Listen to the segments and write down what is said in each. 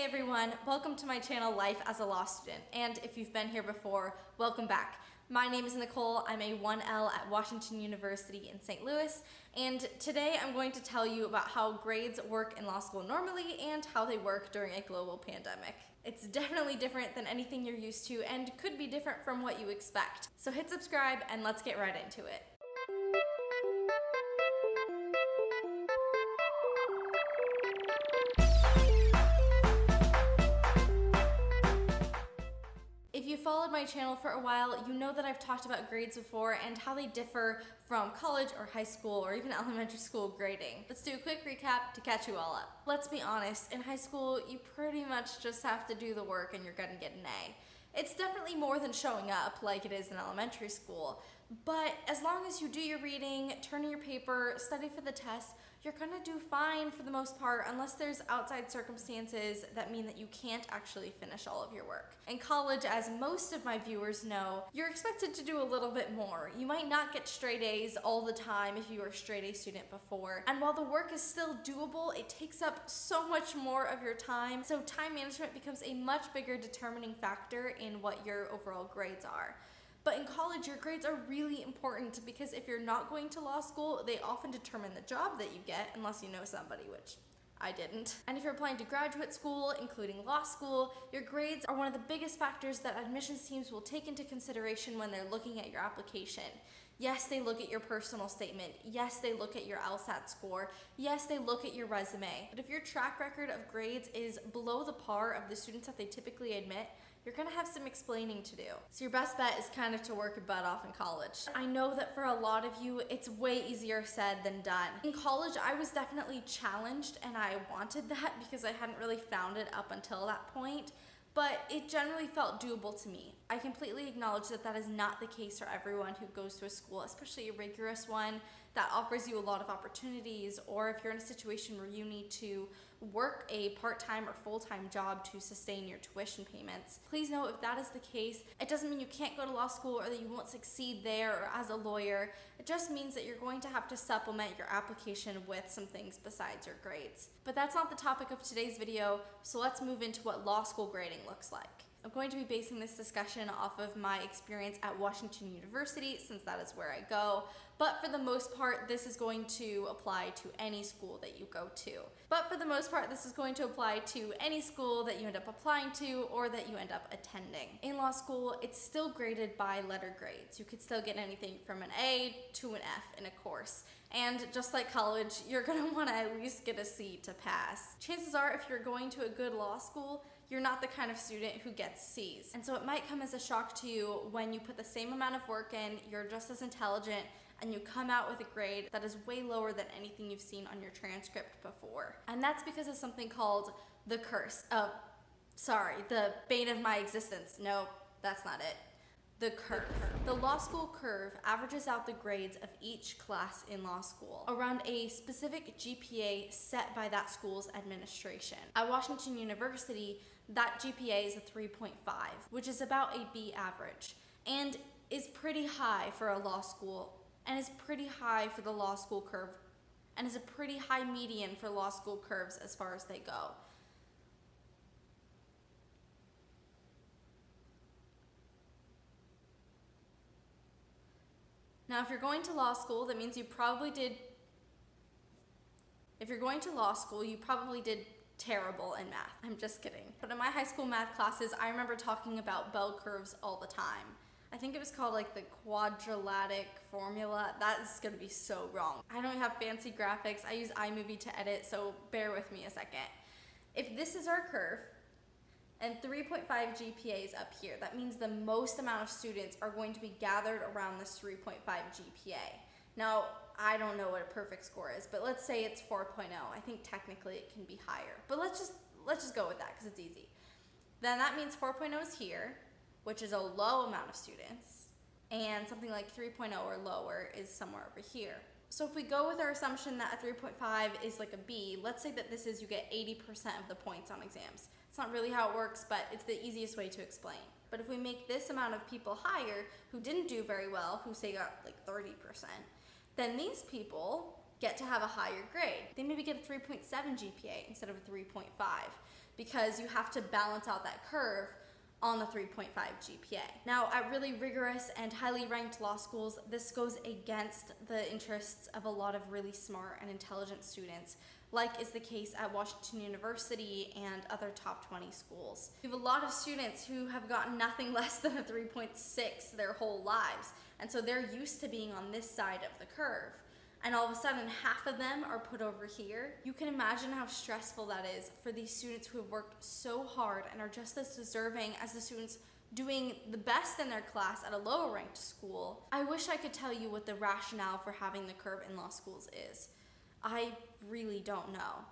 everyone, welcome to my channel Life as a Law Student, and if you've been here before, welcome back. My name is Nicole, I'm a 1L at Washington University in St. Louis, and today I'm going to tell you about how grades work in law school normally and how they work during a global pandemic. It's definitely different than anything you're used to and could be different from what you expect. So hit subscribe and let's get right into it. If you followed my channel for a while, you know that I've talked about grades before and how they differ from college or high school or even elementary school grading. Let's do a quick recap to catch you all up. Let's be honest, in high school, you pretty much just have to do the work and you're gonna get an A. It's definitely more than showing up like it is in elementary school, but as long as you do your reading, turn in your paper, study for the test, you're gonna do fine for the most part unless there's outside circumstances that mean that you can't actually finish all of your work. In college, as most of my viewers know, you're expected to do a little bit more. You might not get straight A's all the time if you were a straight A student before, and while the work is still doable, it takes up so much more of your time, so time management becomes a much bigger determining factor in what your overall grades are. But in college, your grades are really important because if you're not going to law school, they often determine the job that you get, unless you know somebody, which I didn't. And if you're applying to graduate school, including law school, your grades are one of the biggest factors that admissions teams will take into consideration when they're looking at your application. Yes, they look at your personal statement. Yes, they look at your LSAT score. Yes, they look at your resume. But if your track record of grades is below the par of the students that they typically admit, you're gonna have some explaining to do. So your best bet is kind of to work your butt off in college. I know that for a lot of you, it's way easier said than done. In college, I was definitely challenged and I wanted that because I hadn't really found it up until that point. But it generally felt doable to me. I completely acknowledge that that is not the case for everyone who goes to a school, especially a rigorous one that offers you a lot of opportunities, or if you're in a situation where you need to work a part-time or full-time job to sustain your tuition payments. Please know if that is the case, it doesn't mean you can't go to law school or that you won't succeed there or as a lawyer. It just means that you're going to have to supplement your application with some things besides your grades. But that's not the topic of today's video, so let's move into what law school grading looks like. I'm going to be basing this discussion off of my experience at Washington University, since that is where I go, but for the most part, this is going to apply to any school that you go to. But for the most part, this is going to apply to any school that you end up applying to or that you end up attending. In law school, it's still graded by letter grades. You could still get anything from an A to an F in a course. And just like college, you're gonna wanna at least get a C to pass. Chances are, if you're going to a good law school, you're not the kind of student who gets C's. And so it might come as a shock to you when you put the same amount of work in, you're just as intelligent, and you come out with a grade that is way lower than anything you've seen on your transcript before. And that's because of something called the curse. The bane of my existence. No, that's not it. The curve. The law school curve averages out the grades of each class in law school around a specific GPA set by that school's administration. At Washington University, that GPA is a 3.5, which is about a B average, and is pretty high for a law school, and is pretty high for the law school curve, and is a pretty high median for law school curves as far as they go. Now, if you're going to law school, that means you probably did terrible in math. I'm just kidding. But in my high school math classes, I remember talking about bell curves all the time. I think it was called like the quadratic formula. That is gonna be so wrong. I don't have fancy graphics. I use iMovie to edit, so bear with me a second. If this is our curve, and 3.5 GPA is up here, that means the most amount of students are going to be gathered around this 3.5 GPA. Now, I don't know what a perfect score is, but let's say it's 4.0. I think technically it can be higher, but let's just go with that because it's easy. Then that means 4.0 is here, which is a low amount of students, and something like 3.0 or lower is somewhere over here. So if we go with our assumption that a 3.5 is like a B, let's say that this is you get 80% of the points on exams. It's not really how it works, but it's the easiest way to explain. But if we make this amount of people higher who didn't do very well, who say got like 30%, then these people get to have a higher grade. They maybe get a 3.7 GPA instead of a 3.5. because you have to balance out that curve on the 3.5 GPA. Now, at really rigorous and highly ranked law schools, this goes against the interests of a lot of really smart and intelligent students, like is the case at Washington University and other top 20 schools. You have a lot of students who have gotten nothing less than a 3.6 their whole lives, and so they're used to being on this side of the curve. And all of a sudden, half of them are put over here. You can imagine how stressful that is for these students who have worked so hard and are just as deserving as the students doing the best in their class at a lower ranked school. I wish I could tell you what the rationale for having the curve in law schools is. I really don't know.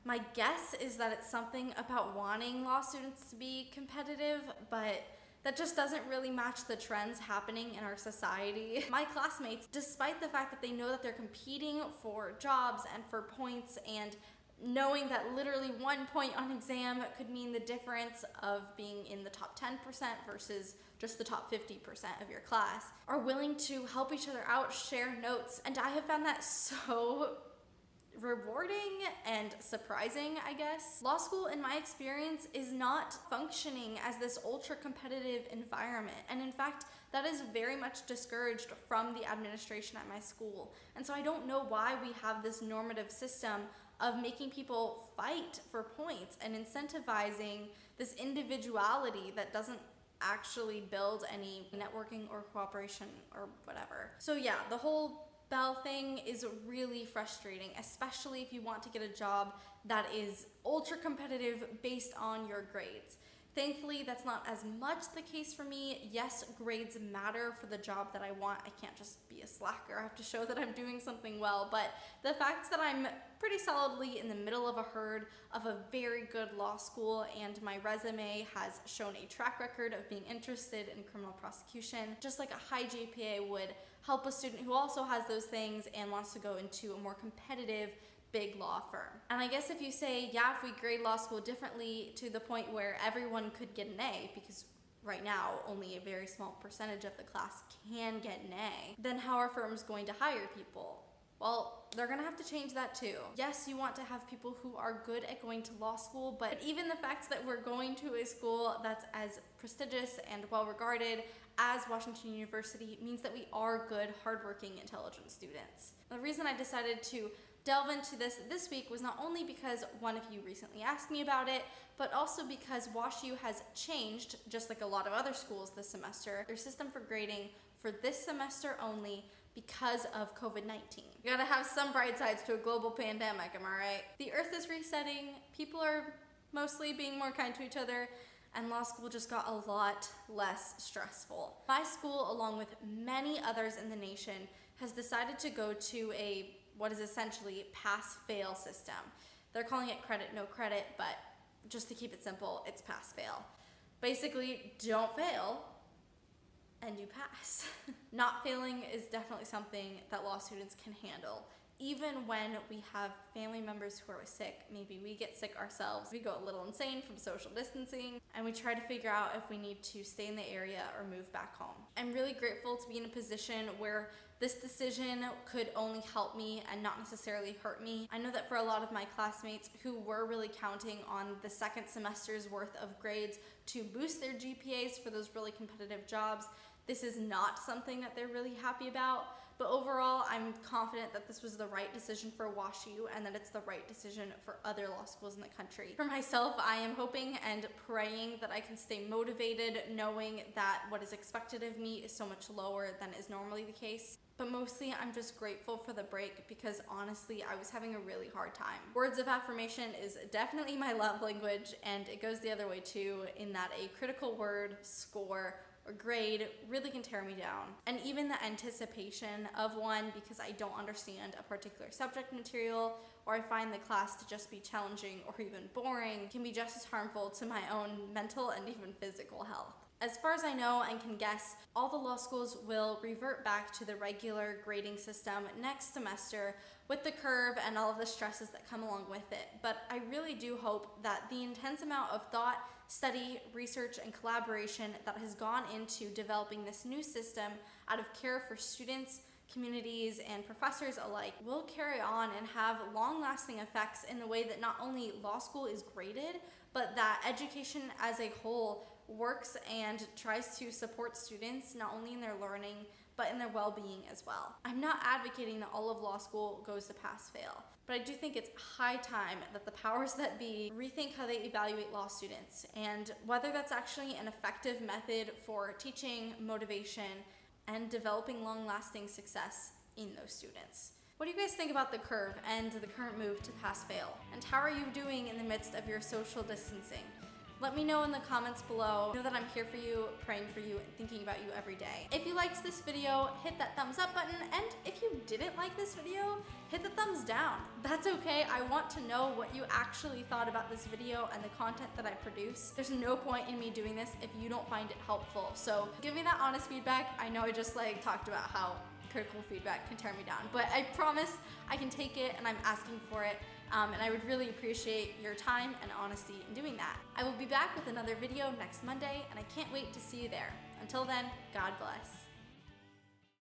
My guess is that it's something about wanting law students to be competitive, but that just doesn't really match the trends happening in our society. My classmates, despite the fact that they know that they're competing for jobs and for points, and knowing that literally 1 point on exam could mean the difference of being in the top 10% versus just the top 50% of your class, are willing to help each other out, share notes, and I have found that so rewarding and surprising, I guess. Law school, in my experience, is not functioning as this ultra competitive environment, and in fact, that is very much discouraged from the administration at my school. And so I don't know why we have this normative system of making people fight for points and incentivizing this individuality that doesn't actually build any networking or cooperation or whatever. So yeah, the whole Bell thing is really frustrating, especially if you want to get a job that is ultra competitive based on your grades. Thankfully, that's not as much the case for me. Yes, grades matter for the job that I want. I can't just be a slacker. I have to show that I'm doing something well. But the fact that I'm pretty solidly in the middle of a herd of a very good law school, and my resume has shown a track record of being interested in criminal prosecution, just like a high GPA would help a student who also has those things and wants to go into a more competitive big law firm. And I guess if you say, yeah, if we grade law school differently to the point where everyone could get an A, because right now only a very small percentage of the class can get an A, then how are firms going to hire people? Well, they're gonna have to change that too. Yes, you want to have people who are good at going to law school, but even the fact that we're going to a school that's as prestigious and well regarded as Washington University means that we are good, hardworking, intelligent students. The reason I decided to delve into this week was not only because one of you recently asked me about it, but also because WashU has changed, just like a lot of other schools this semester, their system for grading for this semester only because of COVID-19. You gotta have some bright sides to a global pandemic, am I right? The earth is resetting, people are mostly being more kind to each other, and law school just got a lot less stressful. My school, along with many others in the nation, has decided to go to what is essentially pass-fail system. They're calling it credit, no credit, but just to keep it simple, it's pass-fail. Basically, don't fail and you pass. Not failing is definitely something that law students can handle. Even when we have family members who are sick, maybe we get sick ourselves, we go a little insane from social distancing, and we try to figure out if we need to stay in the area or move back home. I'm really grateful to be in a position where this decision could only help me and not necessarily hurt me. I know that for a lot of my classmates who were really counting on the second semester's worth of grades to boost their GPAs for those really competitive jobs, this is not something that they're really happy about. But overall, I'm confident that this was the right decision for WashU and that it's the right decision for other law schools in the country. For myself, I am hoping and praying that I can stay motivated, knowing that what is expected of me is so much lower than is normally the case. But mostly, I'm just grateful for the break because honestly, I was having a really hard time. Words of affirmation is definitely my love language, and it goes the other way too, in that a critical word, score, or grade really can tear me down. And even the anticipation of one because I don't understand a particular subject material or I find the class to just be challenging or even boring can be just as harmful to my own mental and even physical health. As far as I know and can guess, all the law schools will revert back to the regular grading system next semester with the curve and all of the stresses that come along with it. But I really do hope that the intense amount of thought, study, research, and collaboration that has gone into developing this new system out of care for students, communities, and professors alike will carry on and have long-lasting effects in the way that not only law school is graded, but that education as a whole works and tries to support students not only in their learning, but in their well-being as well. I'm not advocating that all of law school goes to pass-fail, but I do think it's high time that the powers that be rethink how they evaluate law students and whether that's actually an effective method for teaching, motivation, and developing long-lasting success in those students. What do you guys think about the curve and the current move to pass-fail? And how are you doing in the midst of your social distancing? Let me know in the comments below. Know that I'm here for you, praying for you, and thinking about you every day. If you liked this video, hit that thumbs up button, and if you didn't like this video, hit the thumbs down. That's okay. I want to know what you actually thought about this video and the content that I produce. There's no point in me doing this if you don't find it helpful. So give me that honest feedback. I know I just talked about how critical feedback can tear me down, but I promise I can take it, and I'm asking for it. And I would really appreciate your time and honesty in doing that. I will be back with another video next Monday, and I can't wait to see you there. Until then, God bless.